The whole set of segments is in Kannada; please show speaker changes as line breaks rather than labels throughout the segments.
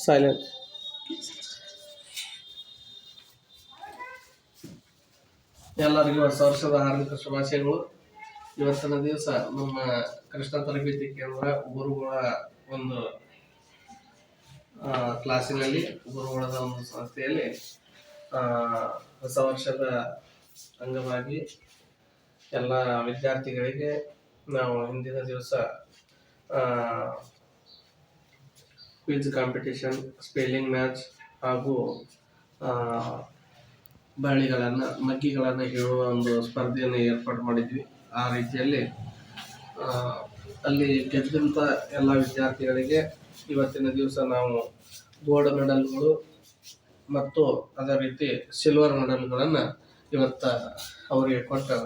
ಸೈಲೆಂಟ್. ಎಲ್ಲರಿಗೂ ಹೊಸ ವರ್ಷದ ಹಾರ್ದಿಕ ಶುಭಾಶಯಗಳು. ಇವತ್ತಿನ ದಿವಸ ನಮ್ಮ ಕೃಷ್ಣ ತರಬೇತಿ ಕೇಂದ್ರ ಗುರುಗಳ ಒಂದು ಕ್ಲಾಸಿನಲ್ಲಿ, ಗುರುಗಳ ಒಂದು ಸಂಸ್ಥೆಯಲ್ಲಿ ಹೊಸ ವರ್ಷದ ಅಂಗವಾಗಿ ಎಲ್ಲ ವಿದ್ಯಾರ್ಥಿಗಳಿಗೆ ನಾವು ಹಿಂದಿನ ದಿವಸ ಕ್ವಿಜ್ ಕಾಂಪಿಟೇಷನ್, ಸ್ಪೆಲ್ಲಿಂಗ್ ಮ್ಯಾಚ್ ಹಾಗೂ ಮಗ್ಗಿಗಳನ್ನು ಹೇಳುವ ಒಂದು ಸ್ಪರ್ಧೆಯನ್ನು ಏರ್ಪಾಡು ಮಾಡಿದ್ವಿ. ಆ ರೀತಿಯಲ್ಲಿ ಅಲ್ಲಿ ಗೆದ್ದಂಥ ಎಲ್ಲ ವಿದ್ಯಾರ್ಥಿಗಳಿಗೆ ಇವತ್ತಿನ ದಿವಸ ನಾವು ಗೋಲ್ಡ್ ಮೆಡಲ್ಗಳು ಮತ್ತು ಅದೇ ರೀತಿ ಸಿಲ್ವರ್ ಮೆಡಲ್ಗಳನ್ನು ಇವತ್ತು ಅವರಿಗೆ ಕೊಟ್ಟು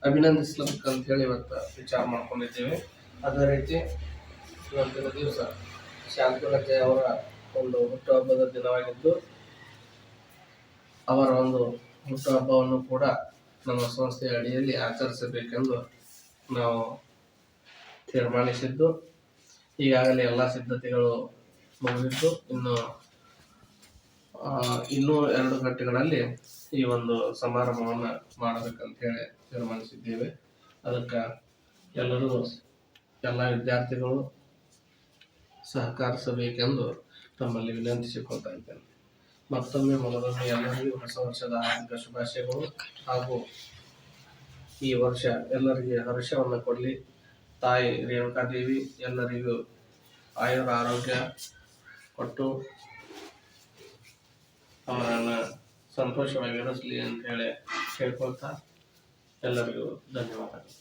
ಅಭಿನಂದಿಸ್ಬೇಕಂತ ಹೇಳಿ ಇವತ್ತು ವಿಚಾರ ಮಾಡ್ಕೊಂಡಿದ್ದೇವೆ. ಅದೇ ರೀತಿ ಇವತ್ತಿನ ದಿವಸ ಶಾಂತಲತೆ ಅವರ ಒಂದು ಹುಟ್ಟುಹಬ್ಬದ ದಿನವಾಗಿದ್ದು, ಅವರ ಒಂದು ಹುಟ್ಟುಹಬ್ಬವನ್ನು ಕೂಡ ನಮ್ಮ ಸಂಸ್ಥೆಯ ಅಡಿಯಲ್ಲಿ ಆಚರಿಸಬೇಕೆಂದು ನಾವು ತೀರ್ಮಾನಿಸಿದ್ದು, ಈಗಾಗಲೇ ಎಲ್ಲ ಸಿದ್ಧತೆಗಳು ಮುಗಿದಿದ್ದು, ಇನ್ನೂ 2 ಗಂಟೆಗಳಲ್ಲಿ ಈ ಒಂದು ಸಮಾರಂಭವನ್ನು ಮಾಡಬೇಕಂತ ಹೇಳಿ ತೀರ್ಮಾನಿಸಿದ್ದೇವೆ. ಅದಕ್ಕೆ ಎಲ್ಲ ವಿದ್ಯಾರ್ಥಿಗಳು ಸಹಕರಿಸಬೇಕೆಂದು ತಮ್ಮಲ್ಲಿ ವಿನಂತಿಸಿಕೊಳ್ತಾ ಇದ್ದೇನೆ. ಮತ್ತೊಮ್ಮೆ ಎಲ್ಲರಿಗೂ ಹೊಸ ವರ್ಷದ ಹಾರ್ದಿಕ ಶುಭಾಶಯಗಳು. ಹಾಗೂ ಈ ವರ್ಷ ಎಲ್ಲರಿಗೆ ಹರ್ಷವನ್ನು ಕೊಡಲಿ. ತಾಯಿ ರೇಣುಕಾದೇವಿ ಎಲ್ಲರಿಗೂ ಆಯುರ ಆರೋಗ್ಯ ಕೊಟ್ಟು ಅವರನ್ನು ಸಂತೋಷವಾಗಿರಿಸಲಿ ಅಂತ ಹೇಳಿ ಕೇಳ್ಕೊಳ್ತಾ ಎಲ್ಲರಿಗೂ ಧನ್ಯವಾದಗಳು.